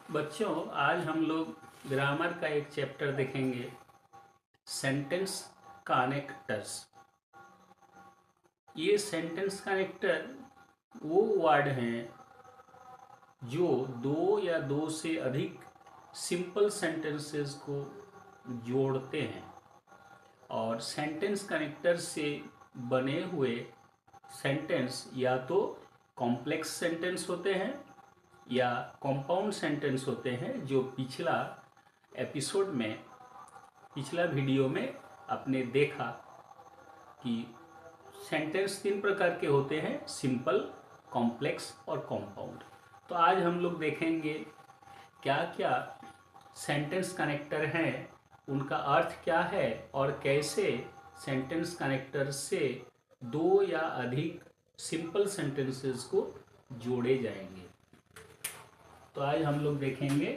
बच्चों, आज हम लोग ग्रामर का एक चैप्टर देखेंगे, सेंटेंस कनेक्टर्स। ये सेंटेंस कनेक्टर वो वर्ड हैं जो दो या दो से अधिक सिंपल सेंटेंसेस को जोड़ते हैं। और सेंटेंस कनेक्टर से बने हुए सेंटेंस या तो कॉम्प्लेक्स सेंटेंस होते हैं या कंपाउंड सेंटेंस होते हैं, जो पिछला एपिसोड में, पिछला वीडियो में आपने देखा कि सेंटेंस तीन प्रकार के होते हैं, सिंपल, कॉम्प्लेक्स और कंपाउंड। तो आज हम लोग देखेंगे क्या क्या सेंटेंस कनेक्टर हैं, उनका अर्थ क्या है और कैसे सेंटेंस कनेक्टर से दो या अधिक सिंपल सेंटेंसेस को जोड़े जाएंगे। तो आज हम लोग देखेंगे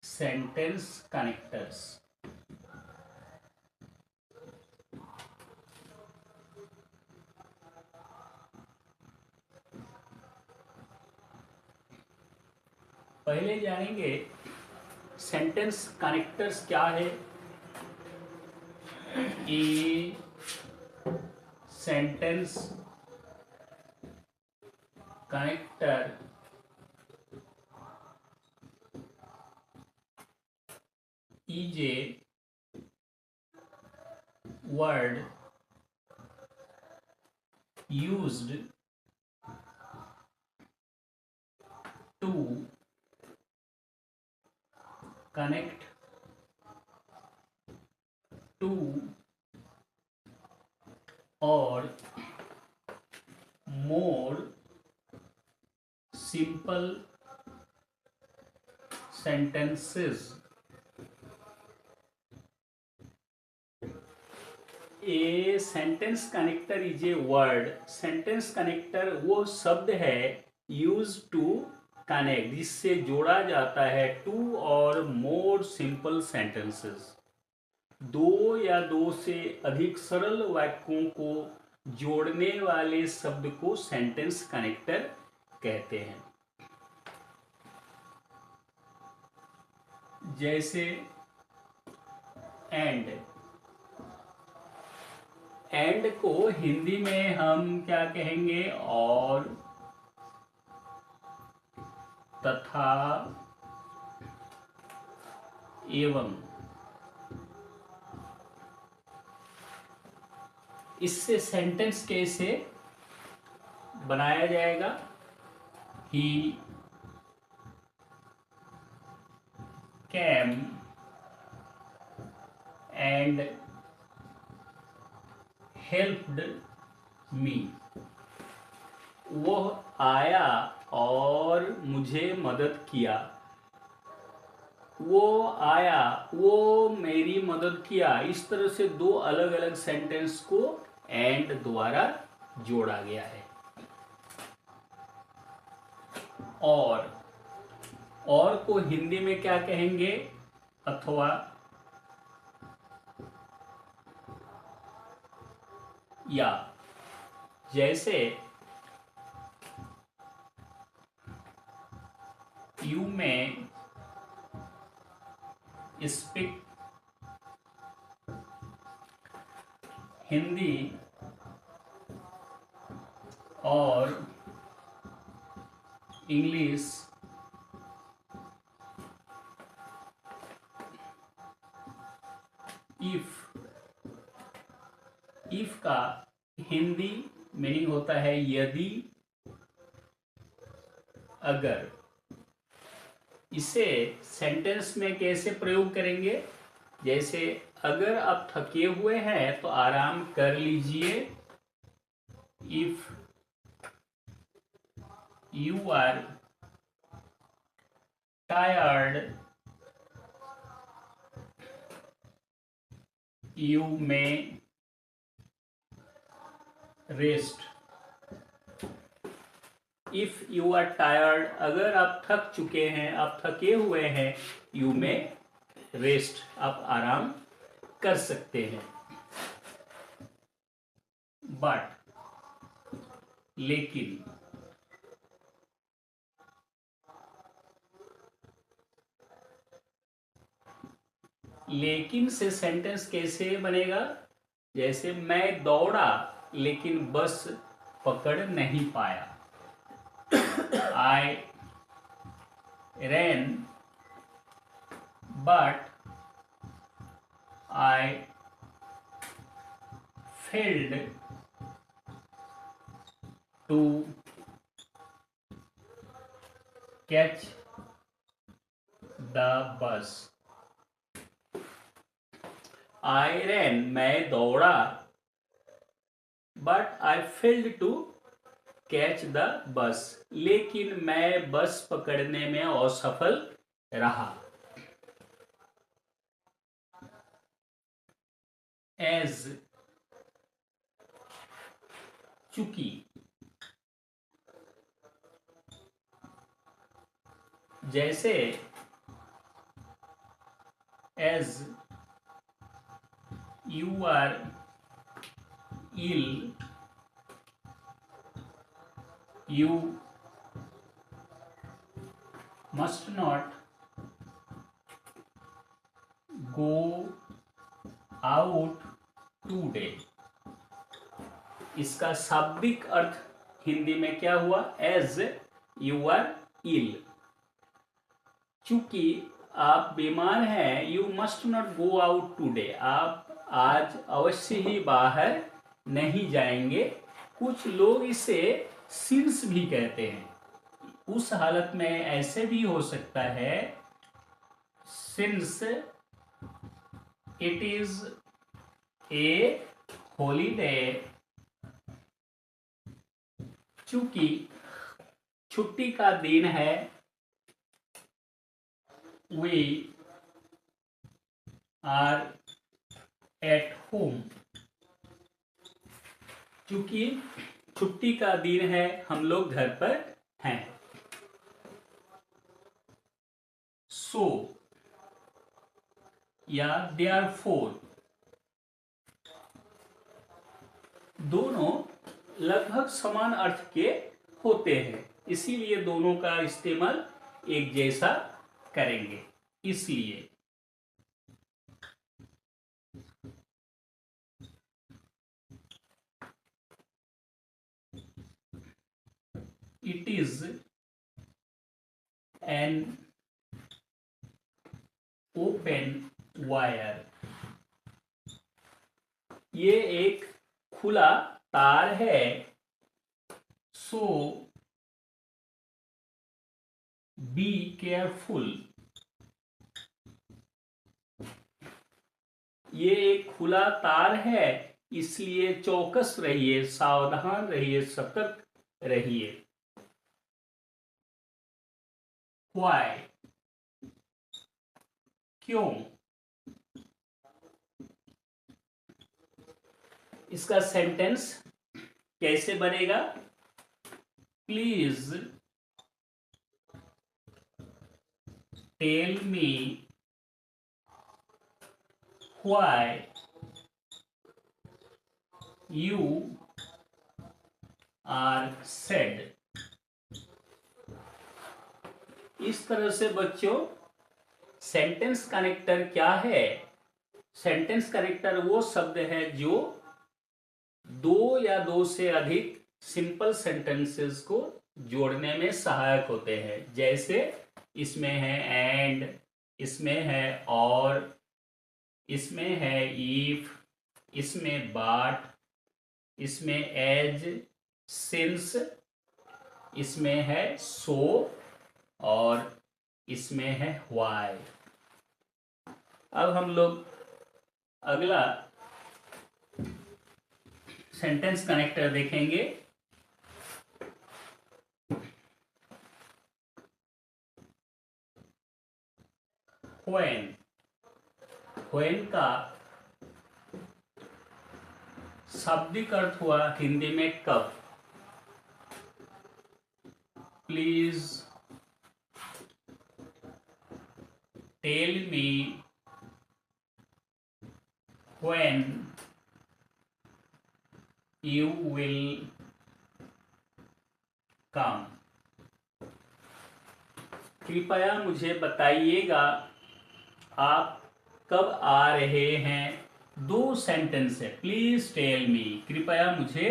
सेंटेंस कनेक्टर्स। पहले जानेंगे सेंटेंस कनेक्टर्स क्या है। A sentence connector is a word used to connect two or more simple sentences। A sentence connector is a word, sentence connector वो शब्द है यूज टू कनेक्ट, जिससे जोड़ा जाता है टू और मोर सिंपल सेंटेंसेस, दो या दो से अधिक सरल वाक्यों को जोड़ने वाले शब्द को सेंटेंस कनेक्टर कहते हैं। जैसे एंड, एंड को हिंदी में हम क्या कहेंगे? और, तथा, एवं। इससे सेंटेंस कैसे बनाया जाएगा? ही कैम एंड हेल्प्ड मी। वह आया और मुझे मदद किया। वो आया, वो मेरी मदद किया। इस तरह से दो अलग अलग सेंटेंस को एंड द्वारा जोड़ा गया है। और को हिंदी में क्या कहेंगे? अथवा, या। जैसे यू में स्पीक हिंदी और इंग्लिश इफ का हिंदी मीनिंग होता है यदि, अगर। इसे सेंटेंस में कैसे प्रयोग करेंगे? जैसे अगर आप थके हुए हैं तो आराम कर लीजिए। If you are tired you may rest. If you are tired, अगर आप थक चुके हैं, आप थके हुए हैं, यू मे रेस्ट, आप आराम कर सकते हैं। बट, लेकिन, लेकिन से सेंटेंस कैसे बनेगा? जैसे मैं दौड़ा लेकिन बस पकड़ नहीं पाया। आई ran but I failed to catch the bus. I ran मैं दौड़ा but I failed to catch the bus लेकिन मैं बस पकड़ने में असफल रहा। As चूंकि, जैसे as you are ill you must not go out today। इसका शाब्दिक अर्थ हिंदी में क्या हुआ? एज यू आर इल, चूंकि आप बीमार हैं, you must not go out today, आप आज अवश्य ही बाहर नहीं जाएंगे। कुछ लोग इसे सिंस भी कहते हैं। उस हालत में ऐसे भी हो सकता है since it is a holiday, चूंकि छुट्टी का दिन है। वी आर एट होम, चूंकि छुट्टी का दिन है, हम लोग घर पर हैं। सो या देयरफॉर, दोनों लगभग समान अर्थ के होते हैं, इसीलिए दोनों का इस्तेमाल एक जैसा करेंगे। इसलिए it is an open wire, ये एक खुला तार है। सो बी केयरफुल, ये एक खुला तार है, इसलिए चौकस रहिए, सावधान रहिए, सतर्क रहिए। व्हाई, क्यों? इसका सेंटेंस कैसे बनेगा? Please tell me why you are sad. इस तरह से बच्चों सेंटेंस कनेक्टर क्या है? सेंटेंस कनेक्टर वो शब्द है जो दो या दो से अधिक सिंपल सेंटेंसेस को जोड़ने में सहायक होते हैं। जैसे इसमें है एंड, इसमें है और, इसमें है इफ, इसमें बाट, इसमें एज, सिंस, इसमें है सो और इसमें है व्हाई। अब हम लोग अगला सेंटेंस कनेक्टर देखेंगे। व्हेन, व्हेन का शाब्दिक अर्थ हुआ हिंदी में कब। Please tell me when you will come, कृपया मुझे बताइएगा आप कब आ रहे हैं? दो सेंटेंस है। प्लीज टेल मी, कृपया मुझे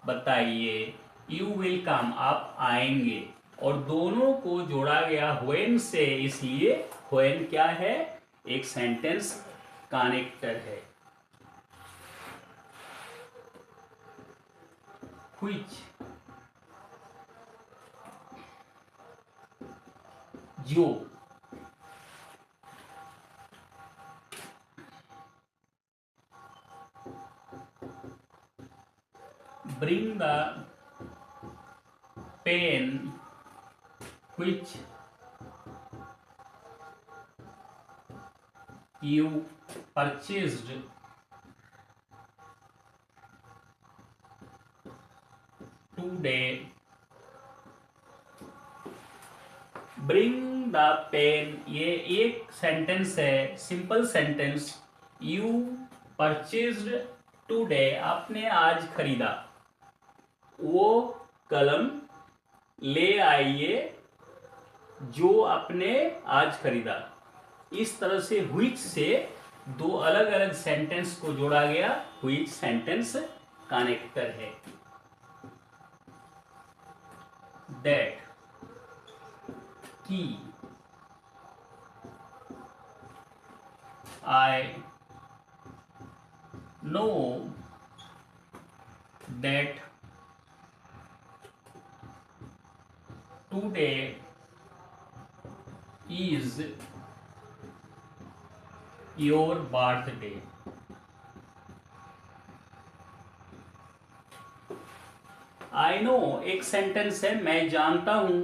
बताइए। यू विल कम, आप आएंगे। और दोनों को जोड़ा गया व्हेन से, इसलिए व्हेन क्या है? एक सेंटेंस कनेक्टर है। व्हिच, जो, bring the pen which you purchased today. Bring the pen, ये एक सेंटेंस है, simple sentence. You purchased today, आपने आज खरीदा। वो कलम ले आइए जो आपने आज खरीदा। इस तरह से व्हिच से दो अलग अलग सेंटेंस को जोड़ा गया। व्हिच सेंटेंस कनेक्टर है। दैट, की, I know that today is your birthday. I know एक सेंटेंस है, मैं जानता हूं।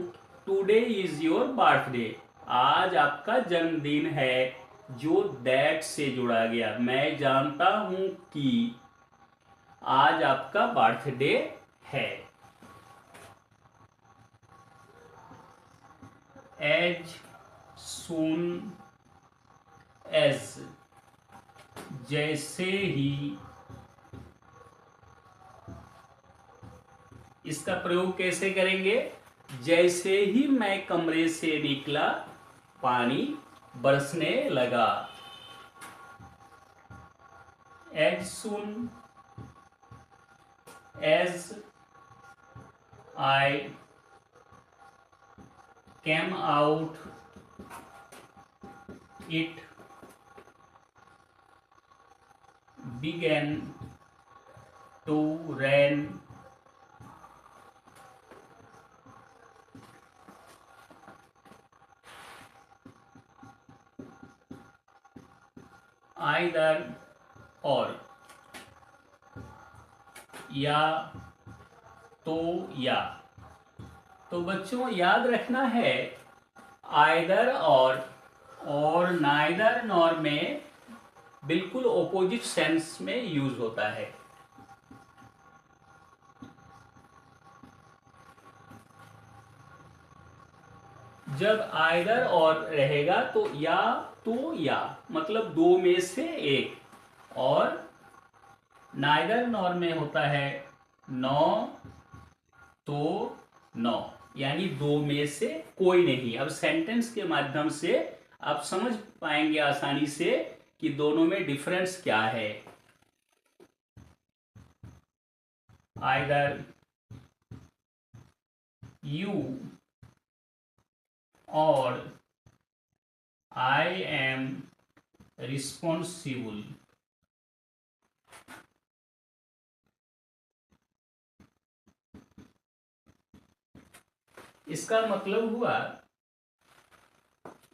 टुडे इज योर बर्थडे, आज आपका जन्मदिन है, जो दैट से जुड़ा गया। मैं जानता हूं कि आज आपका बर्थडे है। एज सून एज, जैसे ही। इसका प्रयोग कैसे करेंगे? जैसे ही मैं कमरे से निकला, पानी बरसने लगा। As soon as I came out, it began to rain. Either or, या तो या। तो बच्चों याद रखना है, आइदर और नाइदर नॉर में बिल्कुल ऑपोजिट सेंस में यूज होता है। जब आइदर और रहेगा तो या मतलब दो में से एक, और नाइदर नॉर में होता है नो तो नो, यानी दो में से कोई नहीं। अब सेंटेंस के माध्यम से आप समझ पाएंगे आसानी से कि दोनों में डिफरेंस क्या है। आइदर यू और आई एम रिस्पॉन्सिबल। इसका मतलब हुआ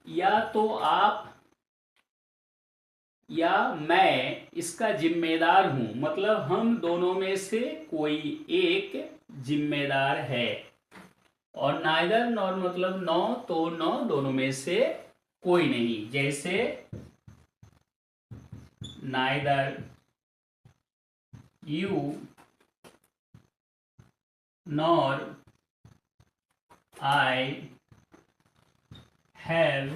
या तो आप या मैं इसका जिम्मेदार हूं, मतलब हम दोनों में से कोई एक जिम्मेदार है। और नाइदर नॉर मतलब नो तो नो, दोनों में से कोई नहीं। जैसे neither you nor I have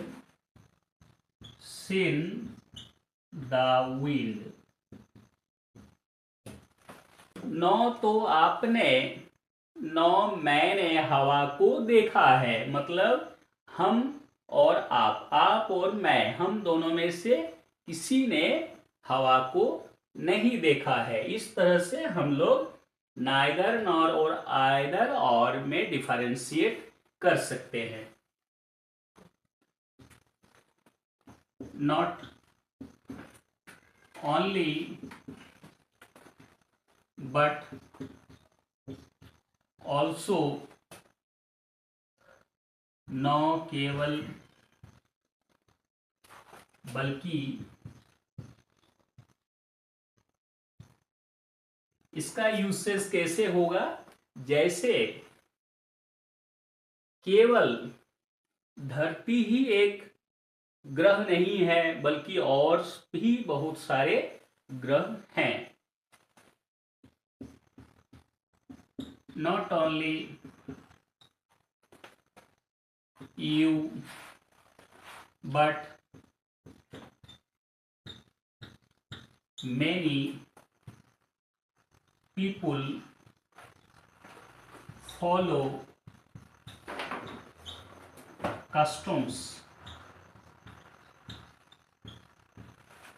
seen the wind. No तो आपने, नो मैंने हवा को देखा है। मतलब हम और आप और मैं, हम दोनों में से किसी ने हवा को नहीं देखा है। इस तरह से हम लोग नाइदर नॉर और आइदर और में डिफरेंशिएट कर सकते हैं। नॉट ओनली बट ऑल्सो, न केवल बल्कि। इसका यूसेज कैसे होगा? जैसे केवल धरती ही एक ग्रह नहीं है, बल्कि और भी बहुत सारे ग्रह हैं। Not only you but many people follow customs।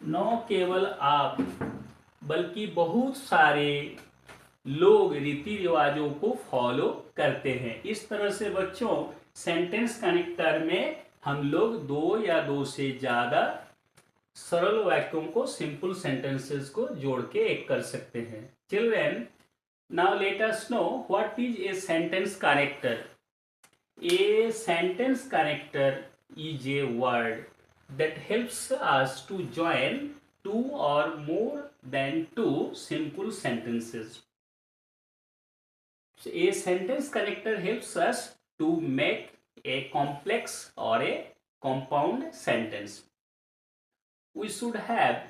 न केवल आप बल्कि बहुत सारे लोग रीति रिवाजों को फॉलो करते हैं। इस तरह से बच्चों सेंटेंस कनेक्टर में हम लोग दो या दो से ज्यादा सरल वाक्यों को, सिंपल सेंटेंसेस को जोड़ के एक कर सकते हैं। Children, now let us know what is a sentence connector. A sentence connector is a word that helps us to join two or more than two simple sentences. So a sentence connector helps us to make a complex or a compound sentence. We should have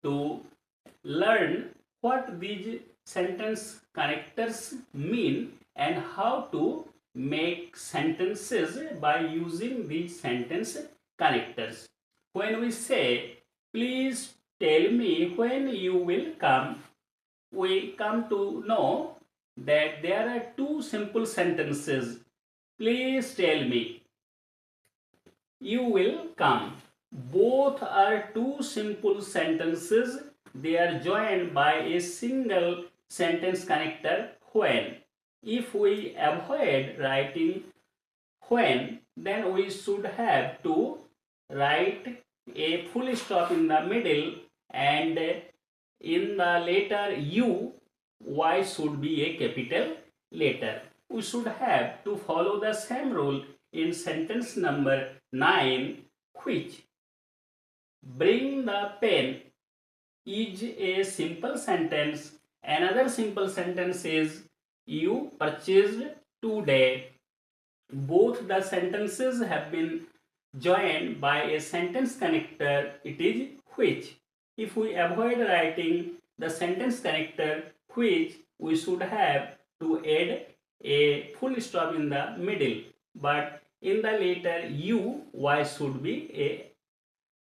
to learn what these sentence connectors mean and how to make sentences by using these sentence connectors. When we say, please tell me when you will come, we come to know that there are two simple sentences. Please tell me, you will come. Both are two simple sentences. They are joined by a single sentence connector, when. If we avoid writing when, then we should have to write a full stop in the middle, and in the letter U, Y should be a capital letter. We should have to follow the same rule in sentence number 9, which bring the pen is a simple sentence. Another simple sentence is you purchased today. Both the sentences have been joined by a sentence connector. It is which. If we avoid writing the sentence connector which, we should have to add a full stop in the middle, but in the letter U, Y should be a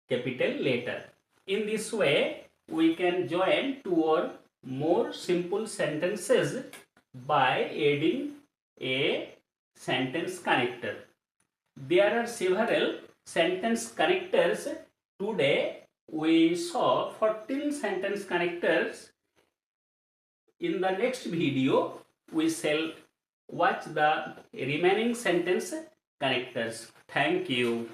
capital letter. In this way, we can join two or more simple sentences by adding a sentence connector. There are several sentence connectors. Today we saw 14 sentence connectors. In the next video, we shall watch the remaining sentence connectors. Thank you.